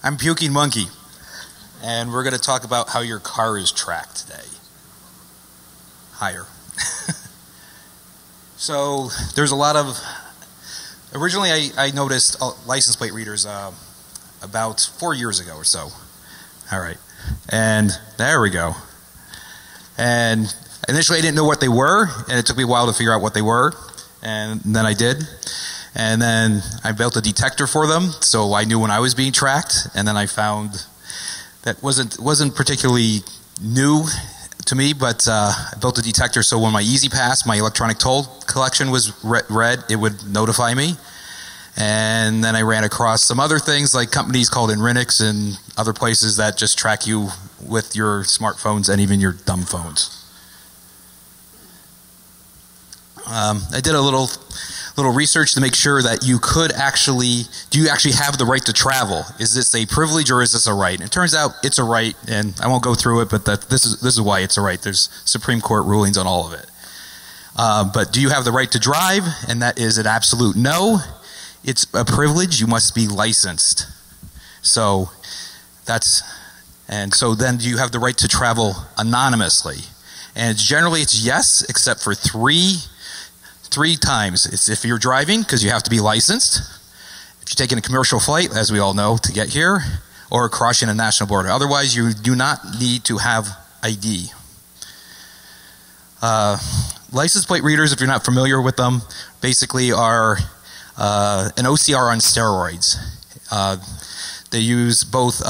I'm Pukingmonkey, and we're going to talk about how your car is tracked today. Higher. So there's a lot of, originally I noticed license plate readers about 4 years ago or so. All right, and there we go. And initially I didn't know what they were, and it took me a while to figure out what they were, and then I did. And then I built a detector for them, so I knew when I was being tracked. And then I found that wasn't particularly new to me, but I built a detector so when my E-ZPass, my electronic toll collection was read, it would notify me. And then I ran across some other things like companies called Inrinix and other places that just track you with your smartphones and even your dumb phones. I did a little research to make sure that you do you actually have the right to travel? Is this a privilege or is this a right? And it turns out it's a right, and I won't go through it, but this is why it's a right. There's Supreme Court rulings on all of it. But do you have the right to drive? And that is an absolute no. It's a privilege. You must be licensed. So then do you have the right to travel anonymously? And generally it's yes, except for three times. It's if you're driving, because you have to be licensed, if you're taking a commercial flight, as we all know, to get here, or crossing a national border. Otherwise, you do not need to have ID. License plate readers, if you're not familiar with them, basically are an OCR on steroids. They use both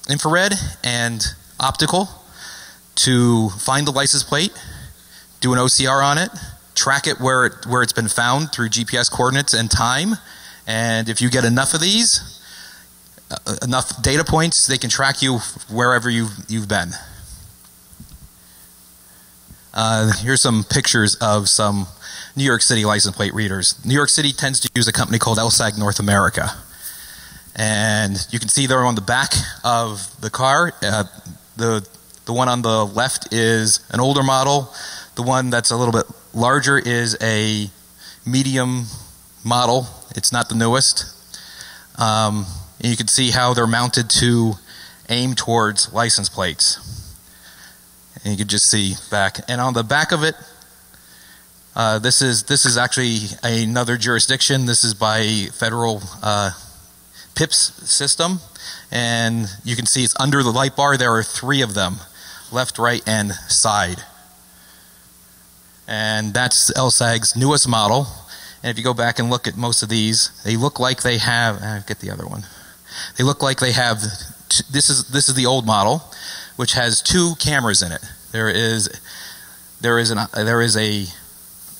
infrared and optical to find the license plate, do an OCR on it, track it where it's been found through GPS coordinates and time, and if you get enough of these, enough data points, they can track you wherever you've been. Here's some pictures of some New York City license plate readers. New York City tends to use a company called LSAG North America, and you can see they're on the back of the car. The one on the left is an older model. The one that's a little bit larger is a medium model. It's not the newest. And you can see how they're mounted to aim towards license plates. And you can just see back. And on the back of it, this is actually another jurisdiction. This is by federal PIPS system. And you can see it's under the light bar. There are 3 of them, left, right, and side. And that's LSAG's newest model. And if you go back and look at most of these, they look like they have, get the other one. They look like they have, this is the old model, which has 2 cameras in it. There is a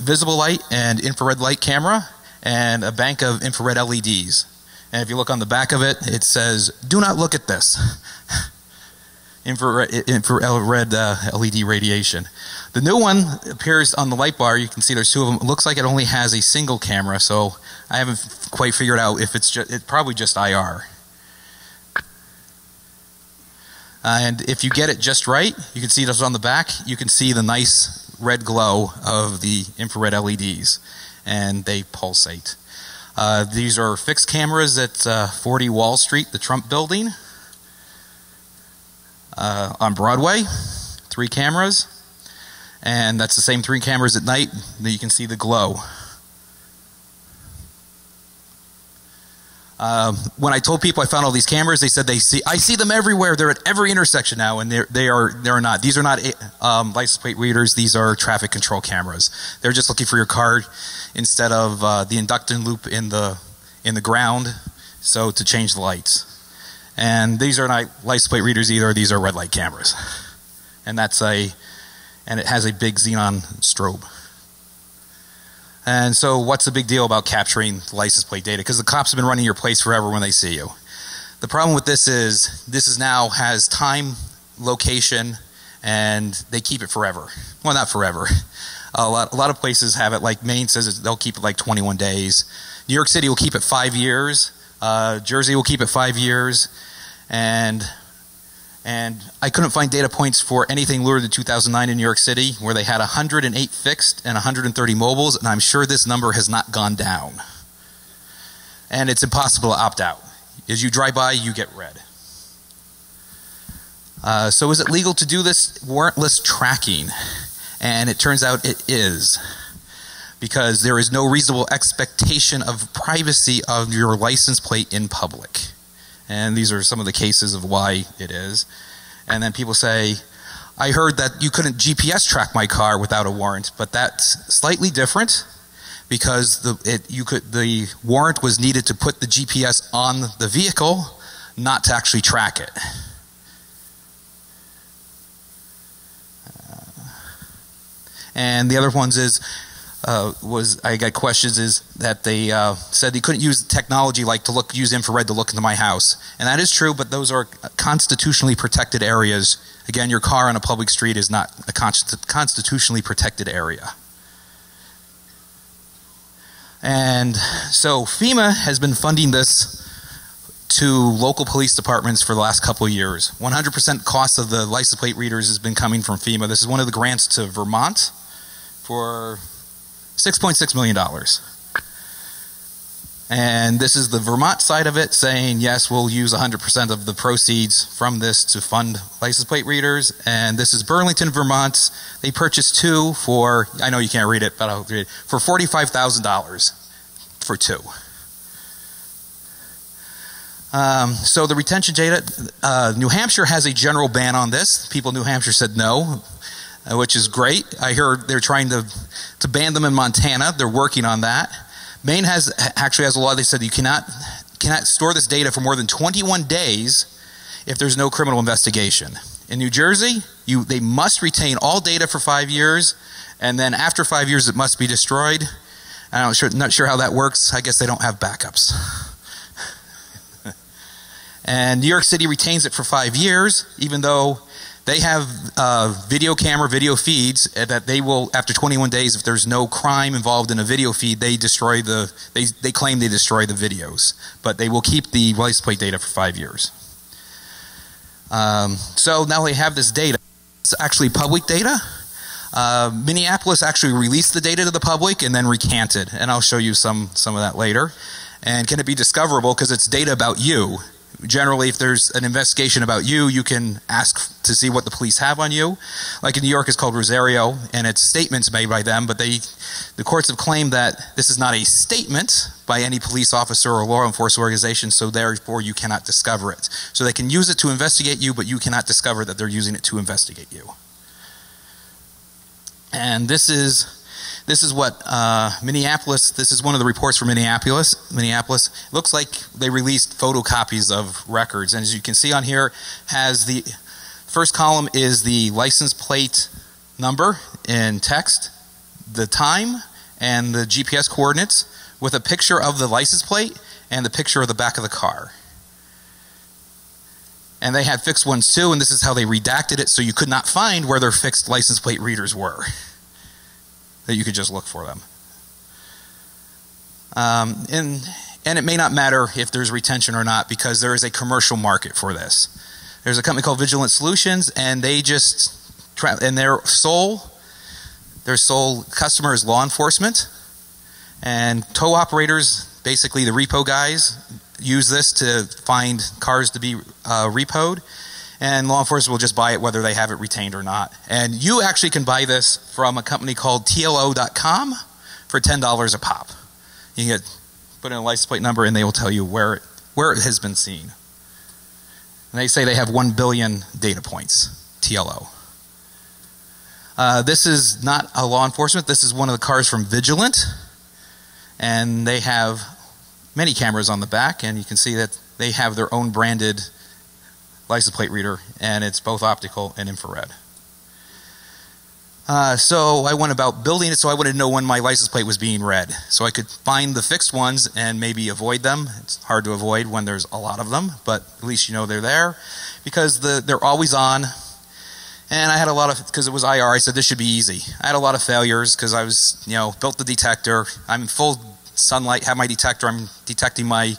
visible light and infrared light camera and a bank of infrared LEDs. And if you look on the back of it, it says, "Do not look at this." Infrared LED radiation. The new one appears on the light bar. You can see there's 2 of them. It looks like it only has a single camera, so I haven't quite figured out if it's probably just IR. And if you get it just right, you can see this on the back. You can see the nice red glow of the infrared LEDs, and they pulsate. These are fixed cameras at 40 Wall Street, the Trump building. On Broadway, 3 cameras, and that's the same 3 cameras at night that you can see the glow. When I told people I found all these cameras, they said I see them everywhere. They're at every intersection now, and they're not. These are not license plate readers. These are traffic control cameras. They're just looking for your card instead of the inductant loop in the ground, so to change the lights. And these are not license plate readers either. These are red light cameras, and it has a big xenon strobe. And so, what's the big deal about capturing license plate data? Because the cops have been running your place forever when they see you. The problem with this is now has time, location, and they keep it forever. Well, not forever. A lot of places have it. Like Maine says they'll keep it like 21 days. New York City will keep it 5 years. Jersey will keep it 5 years, and I couldn't find data points for anything lower than 2009 in New York City, where they had 108 fixed and 130 mobiles, and I'm sure this number has not gone down. And it's impossible to opt out. As you drive by, you get red. So is it legal to do this warrantless tracking? And it turns out it is, because there is no reasonable expectation of privacy of your license plate in public. And these are some of the cases of why it is. And then people say, I heard that you couldn't GPS track my car without a warrant, but that's slightly different, because the warrant was needed to put the GPS on the vehicle, not to actually track it. And the other ones is, I got questions is that they said they couldn't use technology like use infrared to look into my house. And that is true, but those are constitutionally protected areas. Again, your car on a public street is not a constitutionally protected area. And so FEMA has been funding this to local police departments for the last couple of years. 100% cost of the license plate readers has been coming from FEMA. This is one of the grants to Vermont for $6.6 million. And this is the Vermont side of it saying, yes, we'll use 100% of the proceeds from this to fund license plate readers. And this is Burlington, Vermont. They purchased two for, I know you can't read it, but I'll read it, for $45,000 for two. So the retention data, New Hampshire has a general ban on this. People in New Hampshire said no, which is great. I heard they're trying to ban them in Montana. They're working on that. Maine actually has a law. They said you cannot store this data for more than 21 days if there's no criminal investigation. In New Jersey, they must retain all data for 5 years, and then after 5 years it must be destroyed. I'm not sure how that works. I guess they don't have backups. And New York City retains it for 5 years, even though they have video feeds that they will, after 21 days, if there's no crime involved in a video feed, they claim they destroy the videos. But they will keep the license plate data for 5 years. So now they have this data. It's actually public data. Minneapolis actually released the data to the public and then recanted. And I'll show you some of that later. And can it be discoverable? Because it's data about you. Generally, if there's an investigation about you, you can ask to see what the police have on you. Like in New York, it's called Rosario, and it's statements made by them, but the courts have claimed that this is not a statement by any police officer or law enforcement organization, so therefore you cannot discover it. So they can use it to investigate you, but you cannot discover that they're using it to investigate you. And this is what Minneapolis, this is one of the reports from Minneapolis. It looks like they released photocopies of records. And as you can see on here, has the first column is the license plate number in text, the time, and the GPS coordinates with a picture of the license plate and the picture of the back of the car. And they had fixed ones too, and this is how they redacted it so you could not find where their fixed license plate readers were. That you could just look for them. And it may not matter if there's retention or not, because there is a commercial market for this. There's a company called Vigilant Solutions, and they just, and their sole customer is law enforcement. And tow operators, basically the repo guys, use this to find cars to be repoed. And law enforcement will just buy it whether they have it retained or not. And you actually can buy this from a company called TLO.com for $10 a pop. You can put in a license plate number and they will tell you where it has been seen. And they say they have 1 billion data points, TLO. This is not a law enforcement. This is one of the cars from Vigilant. And they have many cameras on the back, and you can see that they have their own branded license plate reader, and it's both optical and infrared. So I went about building it, so I wanted to know when my license plate was being read, so I could find the fixed ones and maybe avoid them. It's hard to avoid when there's a lot of them, but at least you know they're there, because they're always on. And I had a lot of, because it was IR, I said this should be easy. I had a lot of failures because I was, built the detector. I'm in full sunlight, have my detector, I'm detecting my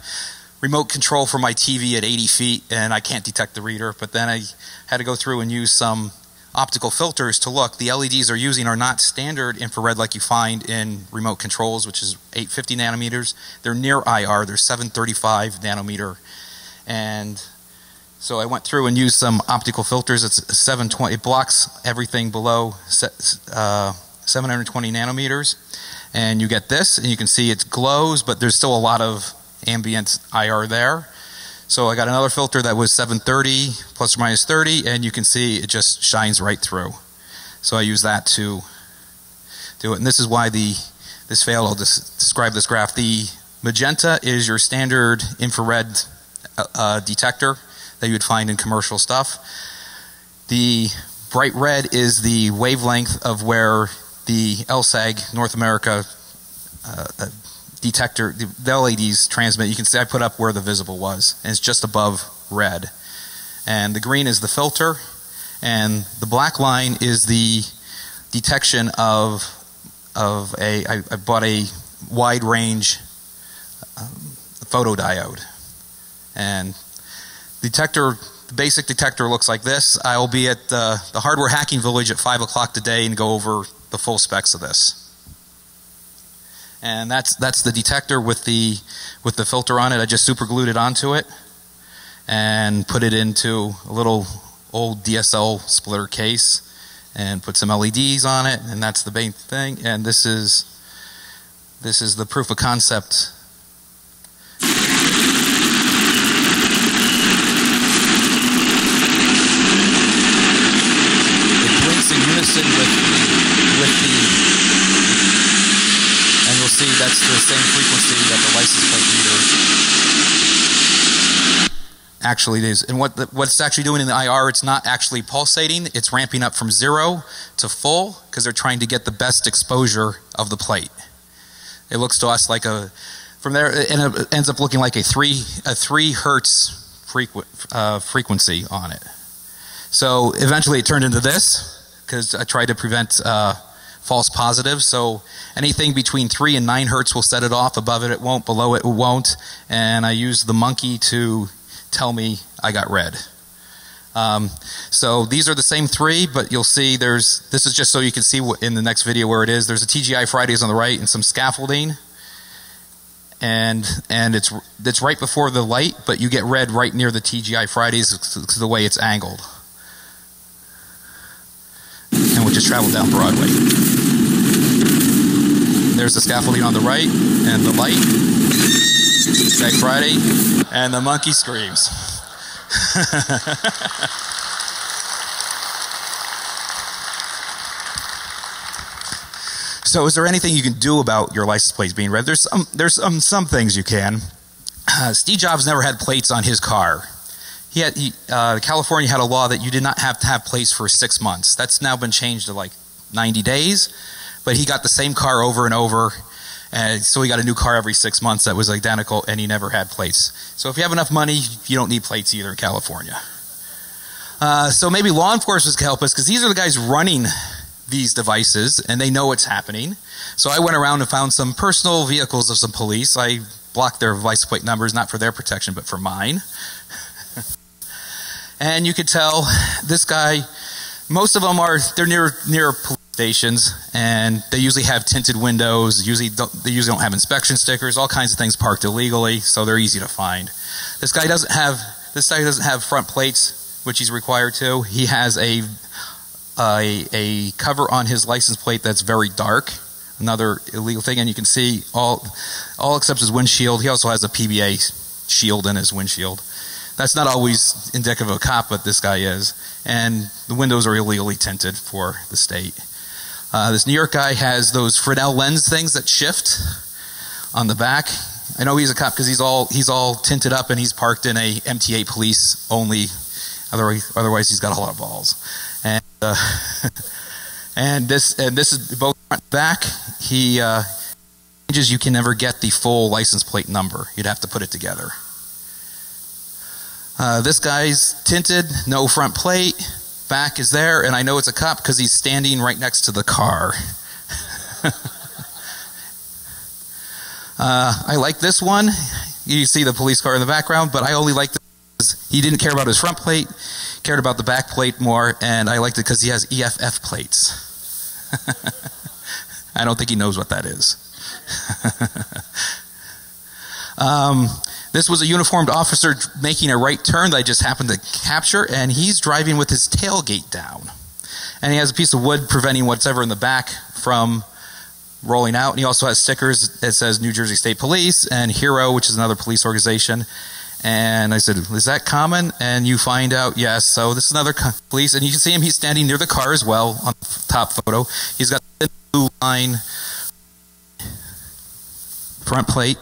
remote control for my TV at 80 feet, and I can't detect the reader. But then I had to go through and use some optical filters to look. The LEDs they're using are not standard infrared like you find in remote controls, which is 850 nanometers. They're near IR. They're 735 nanometer And so I went through and used some optical filters. It's 720. It blocks everything below 720 nanometers. And you get this, and you can see it glows, but there's still a lot of ambient IR there. So I got another filter that was 730 plus or minus 30, and you can see it just shines right through. So I use that to do it. And this is why this failed. I'll just describe this graph. The magenta is your standard infrared detector that you would find in commercial stuff. The bright red is the wavelength of where the LSAG North America detector, the LEDs transmit. You can see I put up where the visible was, and it's just above red. And the green is the filter, and the black line is the detection of I bought a wide range photodiode. And the basic detector looks like this. I'll be at the Hardware Hacking Village at 5 o'clock today and go over the full specs of this. And that's the detector with the filter on it. I just super glued it onto it and put it into a little old DSL splitter case and put some LEDs on it, and that's the main thing. And this is the proof of concept. It blinks in unison with the and you'll see that's the same frequency that the license plate reader actually is. And what it's actually doing in the IR, it's not actually pulsating. It's ramping up from 0 to full because they're trying to get the best exposure of the plate. It looks to us like from there, it ends up looking like a 3 hertz frequency on it. So eventually it turned into this because I tried to prevent false positives. So anything between 3 and 9 hertz will set it off. Above it, it won't. Below it, it won't. And I used the monkey to tell me I got red. So these are the same 3, but you'll see this is just so you can see in the next video where it is. There's a TGI Fridays on the right and some scaffolding. And it's right before the light, but you get red right near the TGI Fridays because of the way it's angled. And we'll just travel down Broadway. There's the scaffolding on the right and the light. TGI Friday, and the monkey screams. So is there anything you can do about your license plates being red? There's some things you can. Steve Jobs never had plates on his car. California had a law that you did not have to have plates for 6 months. That's now been changed to like 90 days. But he got the same car over and over. And so he got a new car every 6 months that was identical, and he never had plates. So if you have enough money, you don't need plates either in California. So maybe law enforcement can help us, because these are the guys running these devices, and they know what's happening. So I went around and found some personal vehicles of some police. I blocked their license plate numbers, not for their protection, but for mine. And you could tell this guy, most of them they're near police stations, and they usually have tinted windows. They usually don't have inspection stickers, all kinds of things parked illegally, so they're easy to find. This guy doesn't have front plates, which he's required to. He has a cover on his license plate that's very dark, another illegal thing, and you can see all except his windshield. He also has a PBA shield in his windshield. That's not always indicative of a cop, but this guy is. And the windows are illegally tinted for the state. This New York guy has those Fresnel lens things that shift on the back. I know he's a cop because he's all tinted up, and he's parked in a MTA police only. Otherwise he's got a lot of balls. And and this is both front and back. He changes. You can never get the full license plate number. You'd have to put it together. This guy's tinted, no front plate. Back is there, and I know it's a cop because he's standing right next to the car. I like this one. You see the police car in the background, but I only like this because he didn't care about his front plate, cared about the back plate more, and I liked it because he has EFF plates. I don't think he knows what that is. This was a uniformed officer making a right turn that I just happened to capture, and he's driving with his tailgate down. And he has a piece of wood preventing whatever in the back from rolling out. And he also has stickers that says New Jersey State Police and Hero, which is another police organization. And I said, is that common? And you find out, yes. So this is another police. And you can see him, he's standing near the car as well on the top photo. He's got the blue line front plate.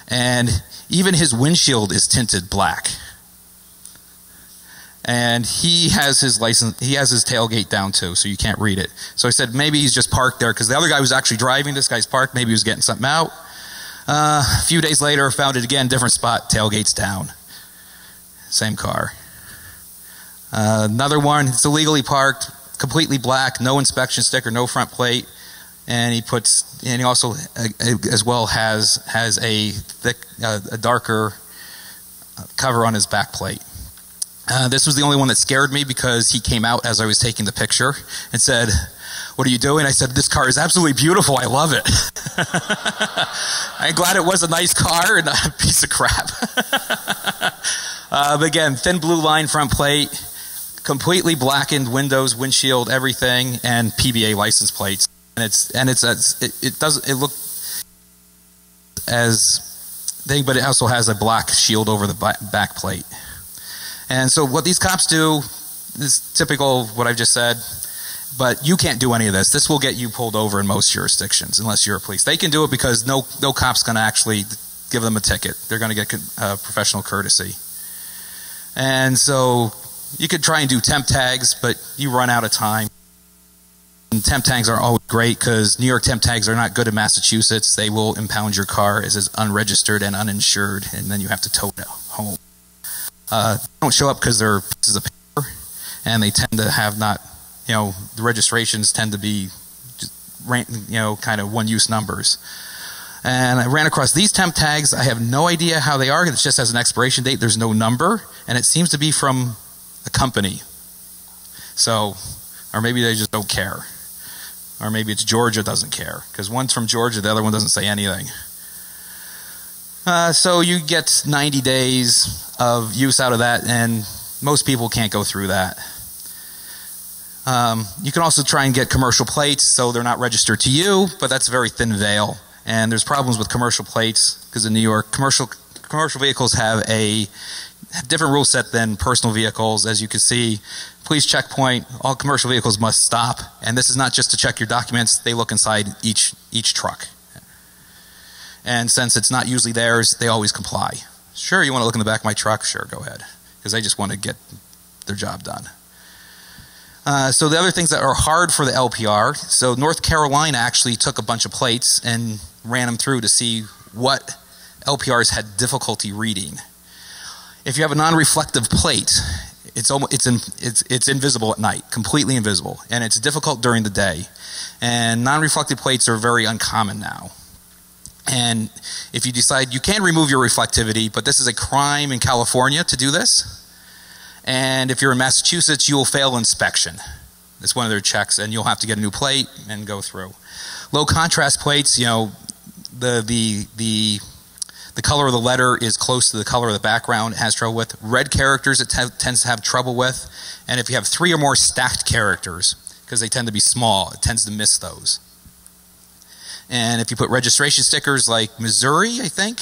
And even his windshield is tinted black. And he has his license, he has his tailgate down too, so you can't read it. So I said, maybe he's just parked there, because the other guy was actually driving, this guy's parked, maybe he was getting something out. A few days later, found it again, different spot, tailgate's down. Same car. Another one, it's illegally parked, completely black, no inspection sticker, no front plate. And he also, as well, has a thick, a darker cover on his back plate. This was the only one that scared me, because he came out as I was taking the picture and said, "What are you doing?" I said, "This car is absolutely beautiful. I love it." I'm glad it was a nice car and not a piece of crap. But again, thin blue line front plate, completely blackened windows, windshield, everything, and PBA license plates. And it look as thing, but it also has a black shield over the back plate. And so what these cops do is typical of what I've just said, but you can't do any of this. This will get you pulled over in most jurisdictions unless you're a police. They can do it because no cop's going to actually give them a ticket. They're going to get professional courtesy. And so you could try and do temp tags, but you run out of time. And temp tags are always great, because New York temp tags are not good in Massachusetts. They will impound your car as it's unregistered and uninsured, and then you have to tow it home. They don't show up because they're pieces of paper, and they tend to have not, the registrations tend to be, kind of one-use numbers. And I ran across these temp tags. I have no idea how they are. It just has an expiration date. There's no number, and it seems to be from a company. So, or maybe they just don't care. Or maybe it's Georgia doesn't care, because one's from Georgia, the other one doesn't say anything. So you get 90 days of use out of that, and most people can't go through that. You can also try and get commercial plates, so they're not registered to you, but that's a very thin veil. And there's problems with commercial plates, because in New York, commercial vehicles have a different rule set than personal vehicles. As you can see, police checkpoint, all commercial vehicles must stop. And this is not just to check your documents, they look inside each truck. And since it's not usually theirs, they always comply. Sure, you want to look in the back of my truck? Sure, go ahead. Because they just want to get their job done. So the other things that are hard for the LPR, so North Carolina actually took a bunch of plates and ran them through to see what LPRs had difficulty reading. If you have a non-reflective plate, it's invisible at night, completely invisible, and it's difficult during the day. And non-reflective plates are very uncommon now. And if you decide you can remove your reflectivity, but this is a crime in California to do this, and if you're in Massachusetts, you will fail inspection. It's one of their checks, and you'll have to get a new plate and go through. Low contrast plates, the color of the letter is close to the color of the background. It has trouble with. Red characters it tends to have trouble with. And if you have 3 or more stacked characters, because they tend to be small, it tends to miss those. And if you put registration stickers like Missouri, I think,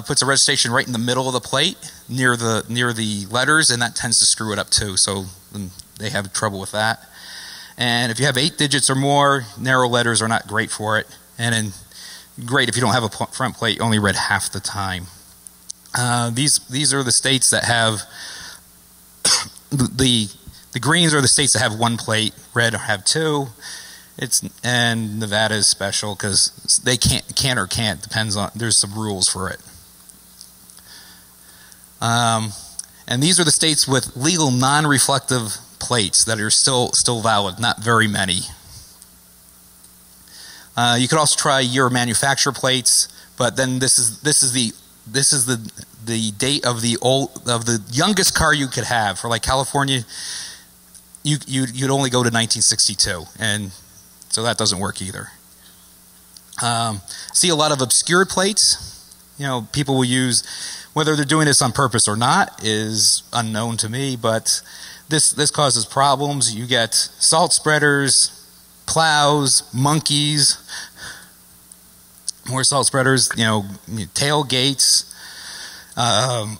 puts a registration right in the middle of the plate near the letters, and that tends to screw it up too. So they have trouble with that. And if you have 8 digits or more, narrow letters are not great for it. And then great if you don't have a front plate, only read half the time. These are the states that have the greens are the states that have 1 plate, red have 2. And Nevada is special because they can or can't, depends on, there's some rules for it. And these are the states with legal non-reflective plates that are still valid, not very many. You could also try year manufacture plates, but then this is the date of the youngest car you could have. For like California, you'd only go to 1962, and so that doesn't work either. See a lot of obscured plates. people will use, whether they're doing this on purpose or not is unknown to me, but this causes problems. You get salt spreaders, plows, monkeys, more salt spreaders, tailgates. I'm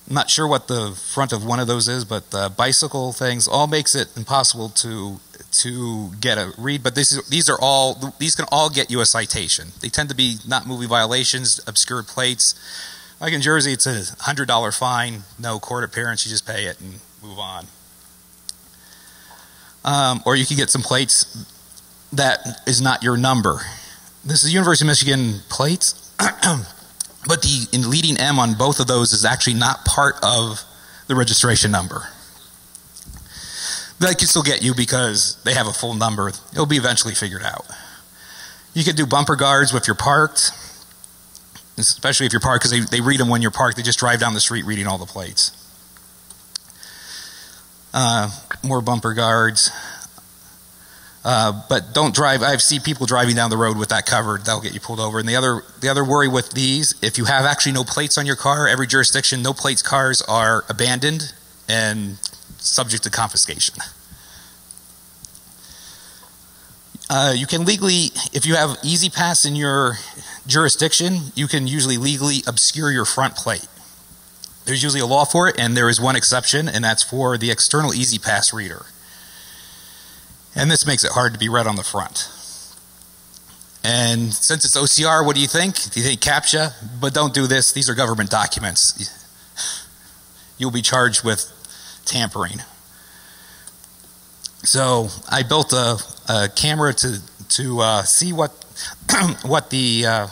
not sure what the front of one of those is, but bicycle things all makes it impossible to get a read. But these can all get you a citation. They tend to be not moving violations, obscured plates. Like in Jersey, it's a $100 fine, no court appearance. You just pay it and move on. Or you can get some plates that is not your number. This is University of Michigan plates, but the leading M on both of those is actually not part of the registration number. They can still get you because they have a full number. It'll be eventually figured out. You can do bumper guards if you're parked, especially if you're parked, because they read them when you're parked. They just drive down the street reading all the plates. More bumper guards. But don't drive. I've seen people driving down the road with that covered. That'll get you pulled over. And the other worry with these, if you have actually no plates on your car, every jurisdiction, no plates cars are abandoned and subject to confiscation. You can legally, if you have Easy Pass in your jurisdiction, you can usually legally obscure your front plate. There's usually a law for it, and there is one exception, and that's for the external Easy Pass reader. And this makes it hard to be read on the front. And since it's OCR, what do you think? Do you think CAPTCHA? But don't do this. These are government documents. You'll be charged with tampering. So I built a camera to see what the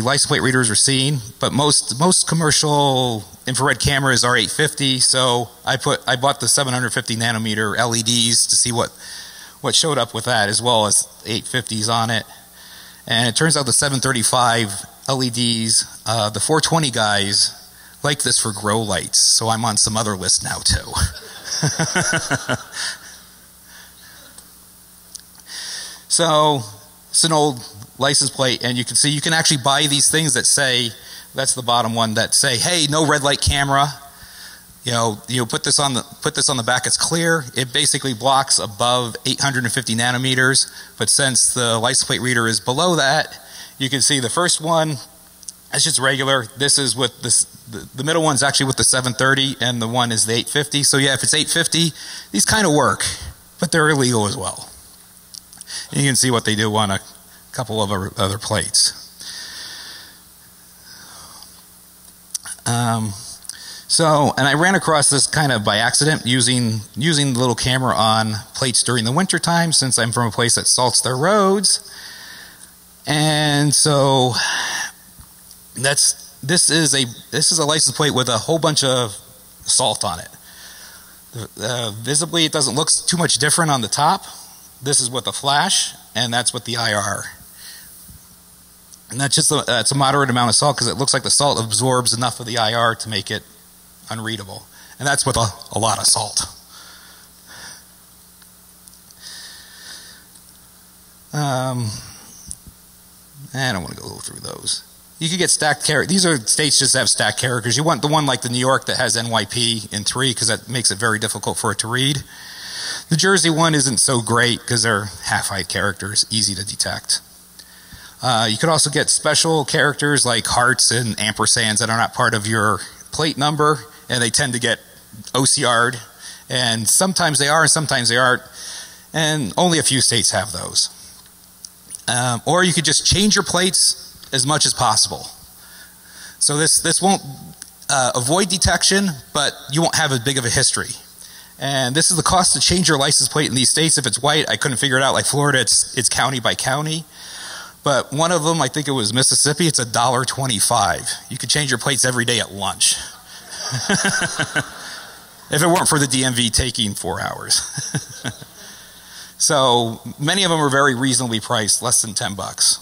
license plate readers are seeing. But most commercial infrared cameras are 850. So I bought the 750 nanometer LEDs to see what showed up with that, as well as 850s on it. And it turns out the 735 LEDs, the 420 guys like this for grow lights, so I'm on some other list now too. So it's an old license plate, and you can see you can actually buy these things that say, that's the bottom one, that say, hey, no red light camera. You put this on the back. It's clear. It basically blocks above 850 nanometers. But since the license plate reader is below that, you can see the first one. It's just regular. This is with this. The middle one's actually with the 730, and the one is the 850. So yeah, if it's 850, these kind of work, but they're illegal as well. And you can see what they do on a couple of other plates. And I ran across this kind of by accident using the little camera on plates during the winter time, since I'm from a place that salts their roads. And so this is a license plate with a whole bunch of salt on it. Visibly, it doesn't look too much different on the top. This is with the flash, and that's with the IR. And that's a moderate amount of salt, because it looks like the salt absorbs enough of the IR to make it unreadable. And that's with a lot of salt. I don't want to go through those. You could get stacked characters. These are states just have stacked characters. You want the one like the New York that has NYP in 3, because that makes it very difficult for it to read. The Jersey one isn't so great because they're half-height characters, easy to detect. You could also get special characters like hearts and ampersands that are not part of your plate number, and they tend to get OCR'd. And sometimes they are, and sometimes they aren't. And only a few states have those. Or you could just change your plates as much as possible. So this won't avoid detection, but you won't have as big of a history. And this is the cost to change your license plate in these states. If it's white, I couldn't figure it out. Like Florida, it's county by county. But one of them, I think it was Mississippi, it's $1.25. You could change your plates every day at lunch. If it weren't for the DMV taking 4 hours. So many of them are very reasonably priced, less than $10.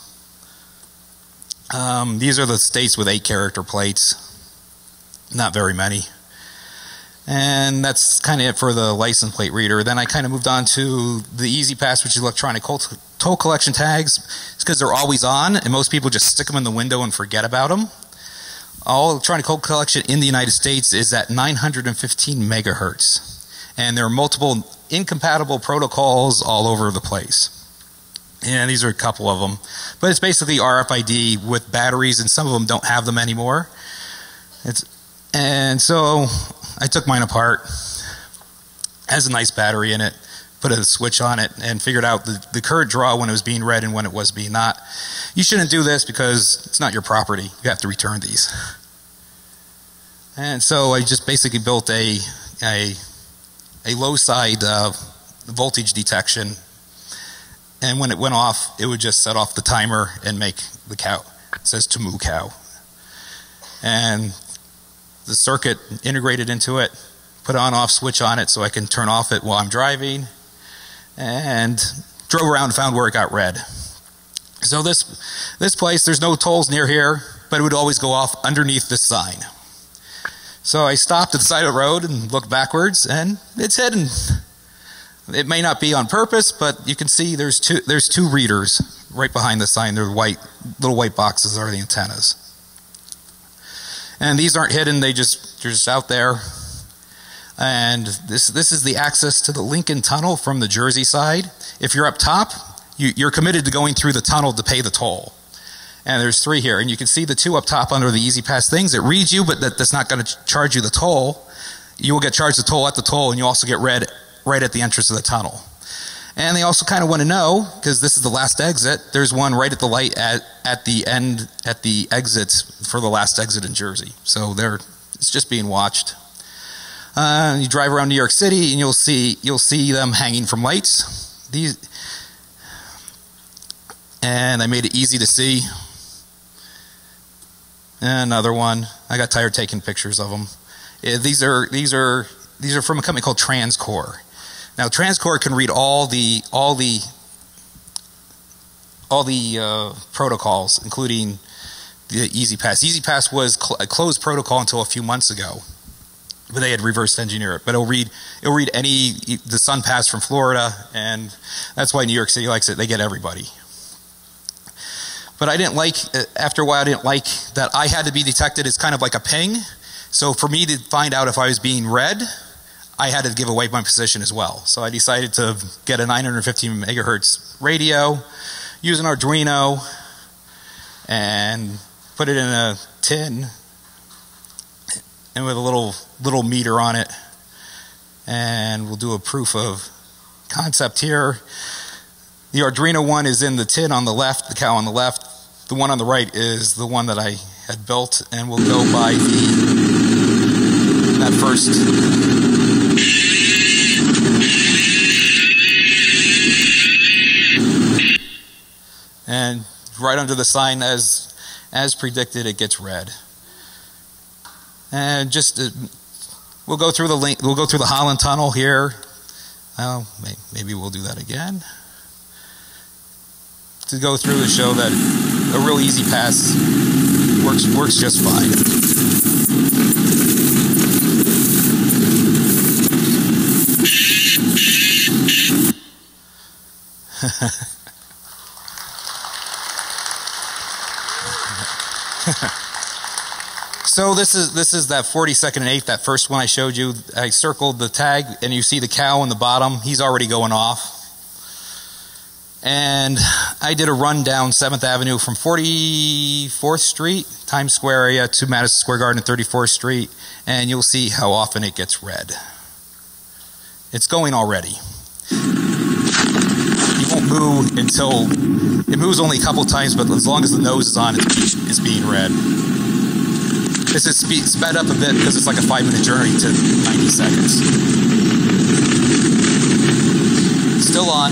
These are the states with 8 character plates. Not very many. And that's kind of it for the license plate reader. Then I kind of moved on to the Easy Pass, which is electronic toll collection tags. It's because they're always on, and most people just stick them in the window and forget about them. All electronic code collection in the United States is at 915 megahertz. And there are multiple incompatible protocols all over the place. And these are a couple of them. But it's basically RFID with batteries, and some of them don't have them anymore. And so I took mine apart. It has a nice battery in it. Put a switch on it and figured out the current draw when it was being read and when it was being not. You shouldn't do this because it's not your property. You have to return these. And so I just basically built a low side voltage detection, and when it went off, it would just set off the timer and make the cow. It says to moo cow. And the circuit integrated into it, put an on-off switch on it so I can turn off it while I'm driving, and drove around and found where it got read. So this place, there's no tolls near here, but it would always go off underneath this sign. So I stopped at the side of the road and looked backwards, and it's hidden. It may not be on purpose, but you can see there's two readers right behind the sign. They're little white boxes are the antennas. And these aren't hidden, they're just out there. And this is the access to the Lincoln Tunnel from the Jersey side. If you're up top, you're committed to going through the tunnel to pay the toll. And there's 3 here, and you can see the 2 up top under the Easy Pass things. It reads you, but that's not going to charge you the toll. You will get charged the toll at the toll, and you also get read right at the entrance of the tunnel. And they also kind of want to know, because this is the last exit, there's one right at the light at the end, at the exit for the last exit in Jersey. So it's just being watched. You drive around New York City, and you'll see them hanging from lights. And I made it easy to see. And another one. I got tired taking pictures of them. These are from a company called TransCore. Now TransCore can read all the protocols, including the Easy Pass. Easy Pass was a closed protocol until a few months ago, but they had reverse engineered it. But it'll read the Sun Pass from Florida, and that's why New York City likes it. They get everybody. But after a while, I didn't like that I had to be detected as kind of like a ping. So for me to find out if I was being read, I had to give away my position as well. So I decided to get a 915 megahertz radio, use an Arduino, and put it in a tin, and with a little meter on it. And we'll do a proof of concept here. The Arduino one is in the tin on the left, the cow on the left. The one on the right is the one that I had built, and we'll go by that first. And right under the sign, as predicted, it gets read. And we'll go through the Holland Tunnel here. Oh, maybe we'll do that again. To go through to show that a real Easy Pass works just fine. So this is that 42nd and 8th, that first one I showed you. I circled the tag, and you see the cow in the bottom. He's already going off. And I did a run down 7th Avenue from 44th Street, Times Square area, to Madison Square Garden, 34th Street, and you'll see how often it gets read. It's going already. It won't move until it moves only a couple times, but as long as the nose is on, it's being read. This is sped up a bit because it's like a 5-minute journey to 90 seconds. Still on.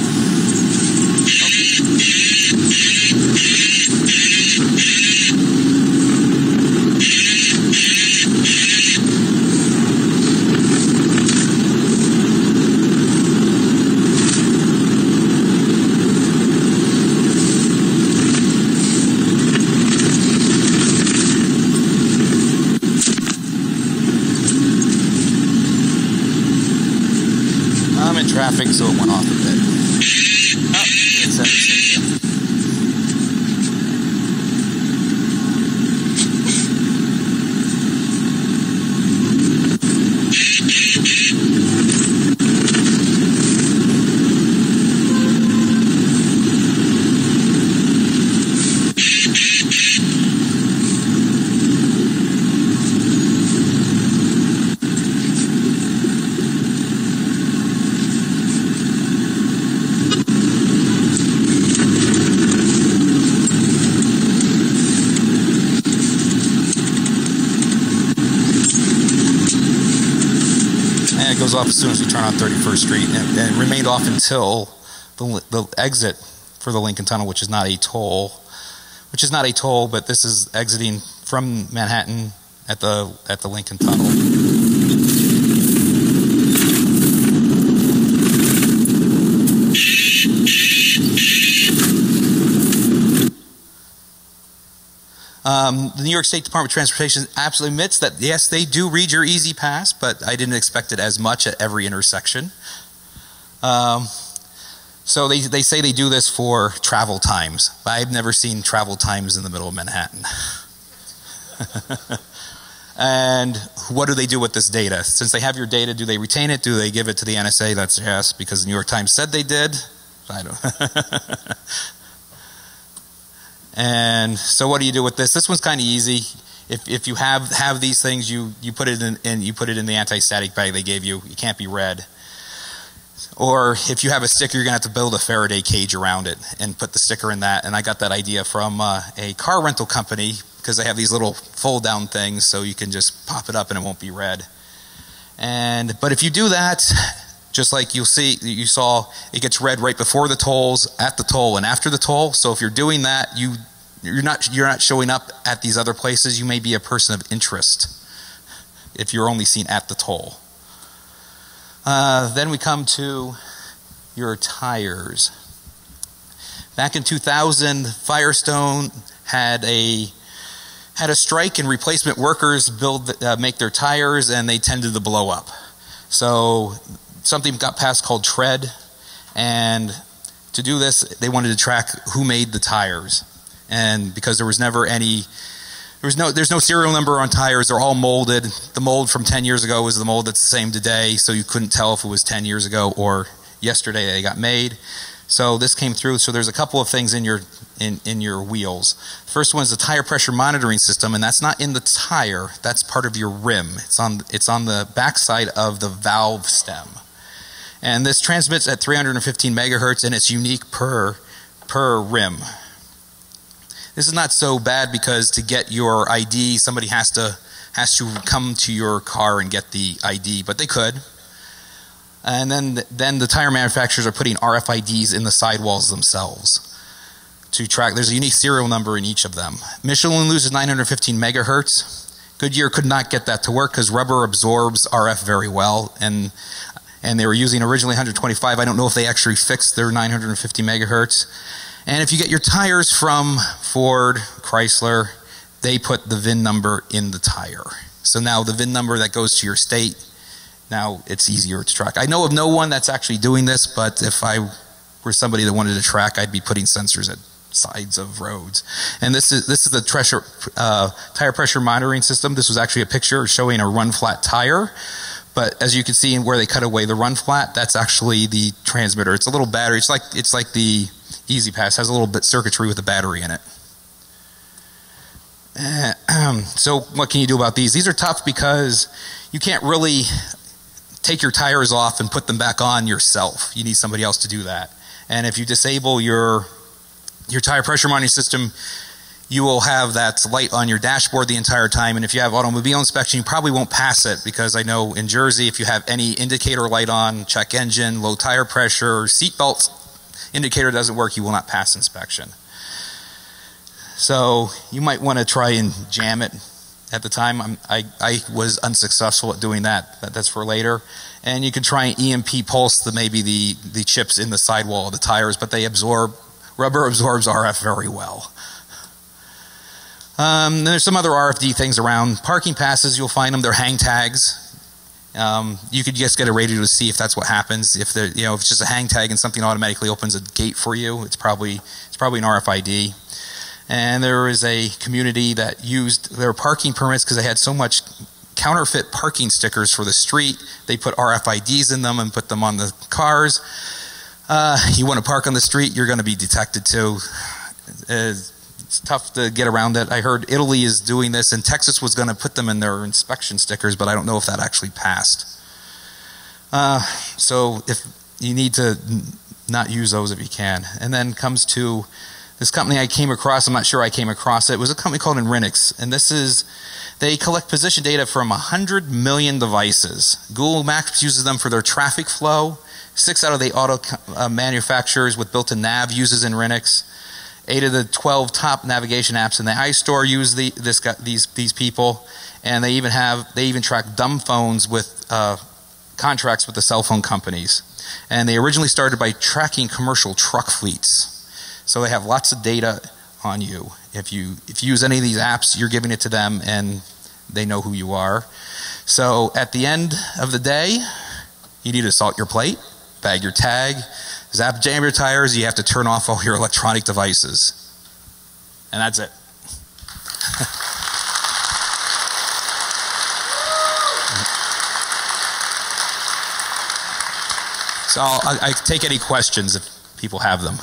I'm in traffic, so it went off a bit. Oh, it's 76. it goes off as soon as you turn on 31st Street, and it remained off until the exit for the Lincoln Tunnel, which is not a toll. But this is exiting from Manhattan at the Lincoln Tunnel. The New York State Department of Transportation absolutely admits that, yes, they do read your Easy Pass, but I didn't expect it as much at every intersection. So they say they do this for travel times, but I've never seen travel times in the middle of Manhattan. And what do they do with this data? Since they have your data, do they retain it? Do they give it to the NSA? That's yes, because the New York Times said they did. I don't. And so what do you do with this? This one's kind of easy. If you have these things, you put it in the anti-static bag they gave you. It can't be read. Or if you have a sticker, you're going to have to build a Faraday cage around it and put the sticker in that. And I got that idea from a car rental company, because they have these little fold-down things, so you can just pop it up and it won't be read. But if you do that, just like you saw, it gets read right before the tolls, at the toll, and after the toll. So if you're doing that, you're not showing up at these other places. You may be a person of interest if you're only seen at the toll. Then we come to your tires. Back in 2000, Firestone had a strike, and replacement workers make their tires, and they tended to blow up. So something got passed called tread, and to do this, they wanted to track who made the tires. And because there's no serial number on tires, they're all molded. The mold from 10 years ago is the mold that's the same today, so you couldn't tell if it was 10 years ago or yesterday they got made. So this came through. So there's a couple of things in your wheels. The first one is the tire pressure monitoring system, and that's not in the tire. That's part of your rim. It's on the backside of the valve stem. And this transmits at 315 megahertz, and it's unique per rim. This is not so bad, because to get your ID, somebody has to come to your car and get the ID, but they could. And then the tire manufacturers are putting RFIDs in the sidewalls themselves to track. There's a unique serial number in each of them. Michelin loses 915 megahertz. Goodyear could not get that to work because rubber absorbs RF very well, and they were using originally 125. I don't know if they actually fixed their 950 megahertz. And if you get your tires from Ford, Chrysler, they put the VIN number in the tire. So now the VIN number that goes to your state, now it's easier to track. I know of no one that's actually doing this, but if I were somebody that wanted to track, I'd be putting sensors at sides of roads. And this is the tire pressure monitoring system. This was actually a picture showing a run flat tire. But as you can see, where they cut away the run flat, that's actually the transmitter. It's a little battery. It's like the Easy Pass has a little bit circuitry with a battery in it. So what can you do about these? These are tough because you can't really take your tires off and put them back on yourself. You need somebody else to do that. And if you disable your tire pressure monitoring system, you will have that light on your dashboard the entire time. And if you have automobile inspection, you probably won't pass it, because I know in Jersey, if you have any indicator light on, check engine, low tire pressure, seatbelt indicator doesn't work, you will not pass inspection. So you might want to try and jam it at the time. I was unsuccessful at doing that. That's for later. And you can try and EMP pulse maybe the chips in the sidewall of the tires, but rubber absorbs RF very well. There's some other RFD things around. Parking passes, you'll find them. They're hang tags. You could just get a radio to see if that's what happens. If it's just a hang tag and something automatically opens a gate for you, it's probably an RFID. And there is a community that used their parking permits because they had so much counterfeit parking stickers for the street. They put RFIDs in them and put them on the cars. You want to park on the street, you're going to be detected too. It's tough to get around it. I heard Italy is doing this, and Texas was going to put them in their inspection stickers, but I don't know if that actually passed. So if you need to not use those if you can. And then comes to This company I came across, I'm not sure I came across it, was a company called Inrinix, and they collect position data from 100 million devices. Google Maps uses them for their traffic flow. 6 out of the auto manufacturers with built-in nav uses Inrinix. 8 of the 12 top navigation apps in the iStore use these people, and they even track dumb phones with contracts with the cell phone companies. And they originally started by tracking commercial truck fleets. So they have lots of data on you. If you use any of these apps, you're giving it to them, and they know who you are. So at the end of the day, you need to salt your plate, bag your tag, jam your tires. You have to turn off all your electronic devices, and that's it. So I take any questions if people have them.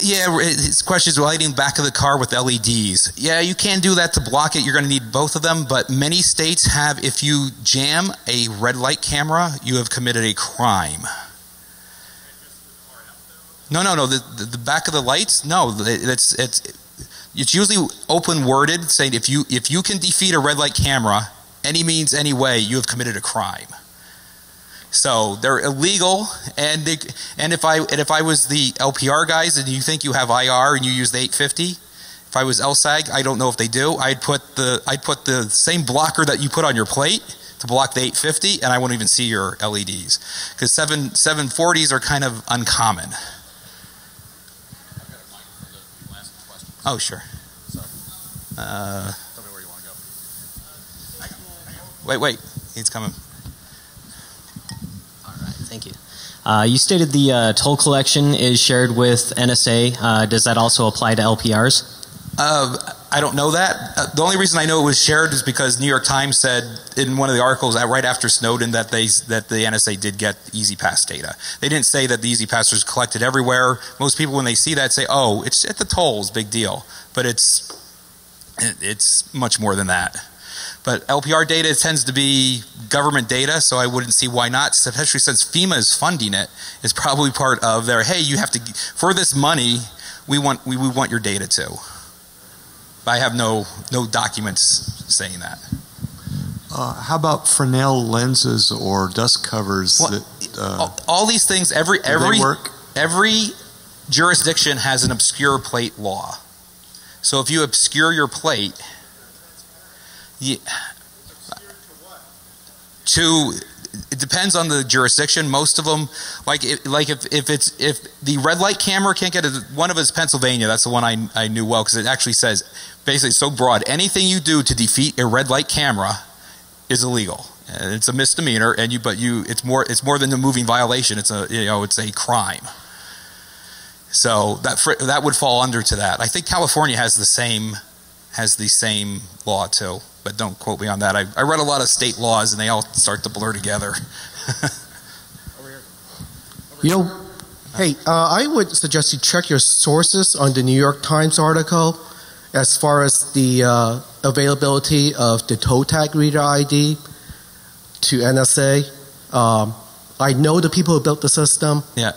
Yeah, his question is lighting back of the car with LEDs. Yeah, you can do that to block it. You're going to need both of them, but many states have, if you jam a red light camera, you have committed a crime. No. The back of the lights, no. It's usually open worded, saying if you can defeat a red light camera, any means, any way, you have committed a crime. So they're illegal, and if I was the LPR guys and you think you have IR and you use the 850, if I was LSAG, I don't know if they do. I'd put the same blocker that you put on your plate to block the 850, and I won't even see your LEDs because 740s are kind of uncommon. Oh sure. Tell me where you want to go. Wait, he's coming. Thank you. You stated the toll collection is shared with NSA. Does that also apply to LPRs? I don't know that. The only reason I know it was shared is because New York Times said in one of the articles right after Snowden that the NSA did get E-ZPass data. They didn't say that the E-ZPass was collected everywhere. Most people, when they see that, say, "Oh, it's at the tolls, big deal." But it's much more than that. But LPR data tends to be government data, so I wouldn't see why not, especially since FEMA is funding it. It's probably part of their, hey, you have to, for this money, we want your data too. But I have no documents saying that. How about Fresnel lenses or dust covers? Well, all these things, every jurisdiction has an obscure plate law. So if you obscure your plate, it depends on the jurisdiction. Most of them, if the red light camera can't get one of us, Pennsylvania. That's the one I knew well because it actually says basically so broad. Anything you do to defeat a red light camera is illegal. It's a misdemeanor, it's more than a moving violation. It's a crime. So that would fall under to that. I think California has the same law too. But don't quote me on that. I read a lot of state laws, and they all start to blur together. I would suggest you check your sources on the New York Times article as far as the availability of the toe tag reader ID to NSA. I know the people who built the system. Yeah.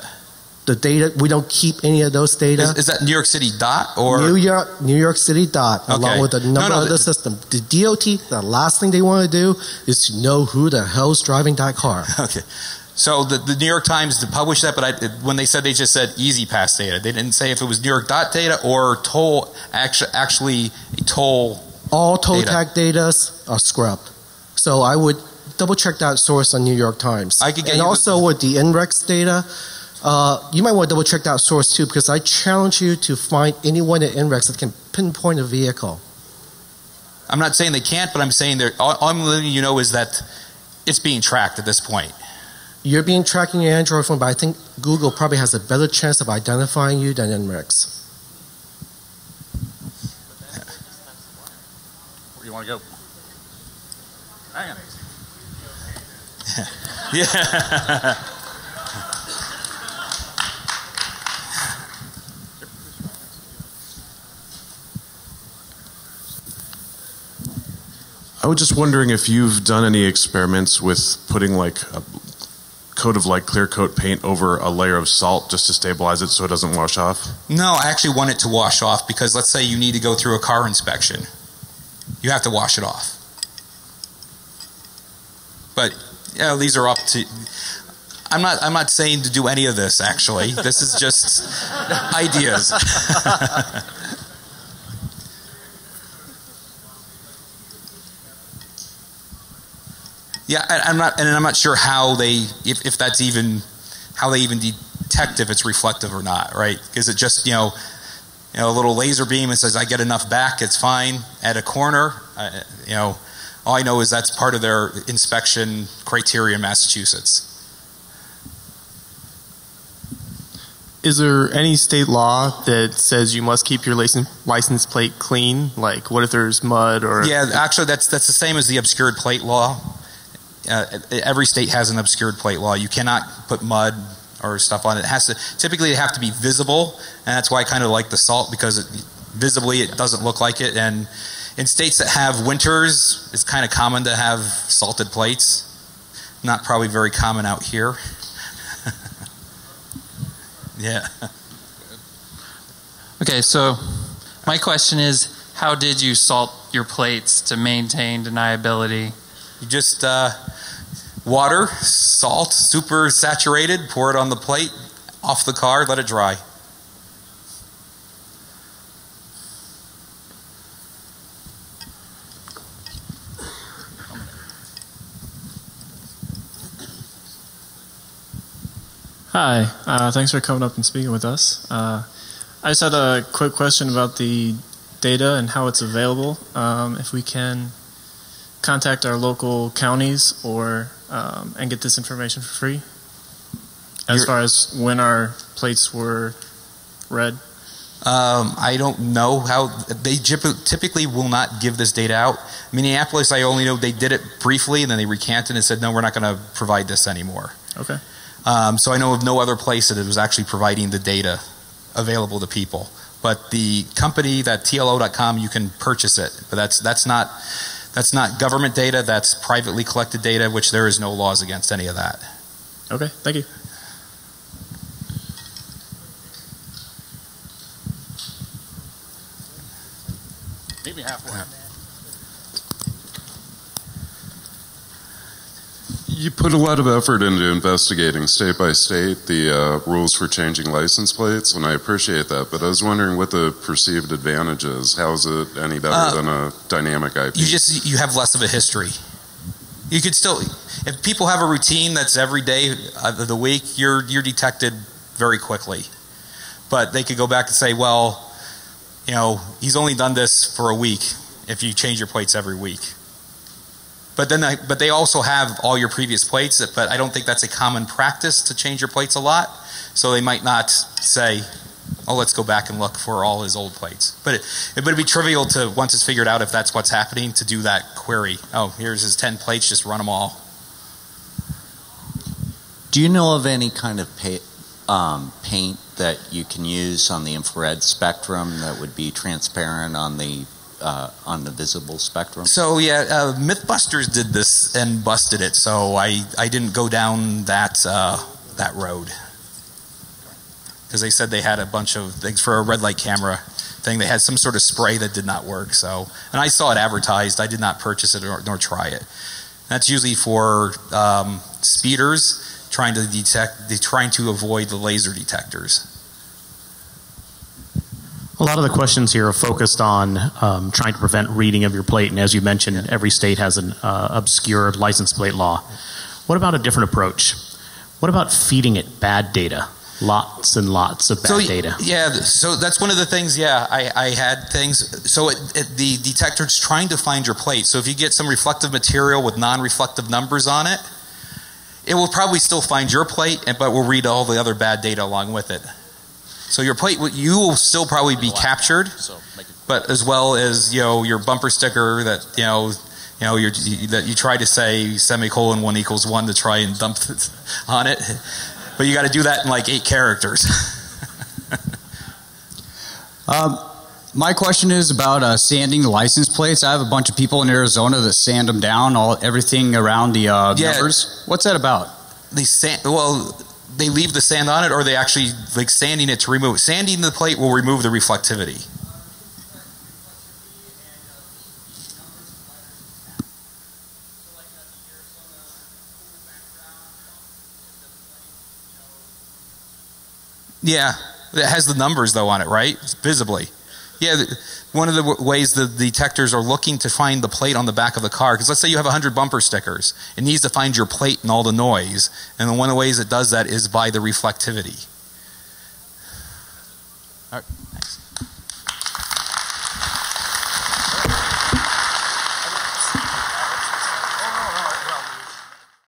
The data, we don't keep any of those data. Is that New York City DOT or New York City DOT, okay, along with the number of the system. The DOT, the last thing they want to do is to know who the hell's driving that car. Okay, so the New York Times published that, but when they just said E-ZPass data. They didn't say if it was New York DOT data or toll actually a toll. All toll tag data are scrubbed. So I would double check that source on New York Times. And also with the INREX data. You might want to double check that source too, because I challenge you to find anyone at INREX that can pinpoint a vehicle. I'm not saying they can't, but I'm saying all I'm letting you know is that it's being tracked at this point. You're being tracked in your Android phone, but I think Google probably has a better chance of identifying you than INREX. Where do you want to go? Hang on. Yeah. I was just wondering if you've done any experiments with putting coat of like clear coat paint over a layer of salt just to stabilize it so it doesn't wash off? No, I actually want it to wash off because let's say you need to go through a car inspection. You have to wash it off. But yeah, these are up to. I'm not saying to do any of this actually. This is just ideas. Yeah, I'm not sure how they if that's even how they even detect if it's reflective or not, right? Is it just a little laser beam and says I get enough back, it's fine at a corner, all I know is that's part of their inspection criteria in Massachusetts. Is there any state law that says you must keep your license plate clean? Like, what if there's mud or? Yeah, actually, that's the same as the obscured plate law. Every state has an obscured plate law. You cannot put mud or stuff on it. Typically, they have to be visible, and that's why I kind of like the salt because visibly it doesn't look like it. And in states that have winters, it's kind of common to have salted plates. Not probably very common out here. Yeah. Okay, so my question is, how did you salt your plates to maintain deniability? You just water, salt, super saturated, pour it on the plate, off the car, let it dry. Hi, thanks for coming up and speaking with us. I just had a quick question about the data and how it's available. If we can contact our local counties or and get this information for free, as far as when our plates were read. I don't know how they typically will not give this data out. Minneapolis, I only know they did it briefly and then they recanted and said, no, we're not going to provide this anymore. Okay. So I know of no other place that it was actually providing the data available to people. But the company, that TLO.com, you can purchase it. But that's not government data. That's privately collected data, which there is no laws against any of that. Okay, thank you. Meet me halfway. You put a lot of effort into investigating state by state the rules for changing license plates, and I appreciate that. But I was wondering what the perceived advantage is. How is it any better than a dynamic IP? You have less of a history. You could still, if people have a routine that's every day of the week, you're detected very quickly. But they could go back and say, well, he's only done this for a week. If you change your plates every week. But they also have all your previous plates, but I don't think that's a common practice to change your plates a lot. So they might not say, oh, let's go back and look for all his old plates. But it would be trivial to, once it's figured out if that's what's happening, to do that query. Oh, here's his 10 plates, just run them all. Do you know of any kind of paint that you can use on the infrared spectrum that would be transparent on the visible spectrum? So yeah, Mythbusters did this and busted it. So I didn't go down that road because they said they had a bunch of things for a red light camera thing. They had some sort of spray that did not work. So, and I saw it advertised. I did not purchase it nor try it. That's usually for speeders trying to avoid the laser detectors. A lot of the questions here are focused on trying to prevent reading of your plate, and as you mentioned, every state has an obscure license plate law. What about a different approach? What about feeding it bad data? Lots and lots of bad data. Yeah, so that's one of the things, I had things. So the detector's trying to find your plate. So if you get some reflective material with non-reflective numbers on it, it will probably still find your plate, but will read all the other bad data along with it. So your plate, you will still probably be captured, but as well as your bumper sticker that that you try to say semicolon 1 = 1 to try and dump it on it, but you got to do that in like 8 characters. My question is about sanding the license plates. I have a bunch of people in Arizona that sand them down, everything around the numbers. What's that about? They leave the sand on it, or they actually like sanding it to remove it. Sanding the plate will remove the reflectivity. Yeah, it has the numbers though on it, right? Visibly. Yeah, one of the ways the detectors are looking to find the plate on the back of the car, because let's say you have 100 bumper stickers, it needs to find your plate and all the noise, and one of the ways it does that is by the reflectivity. All right.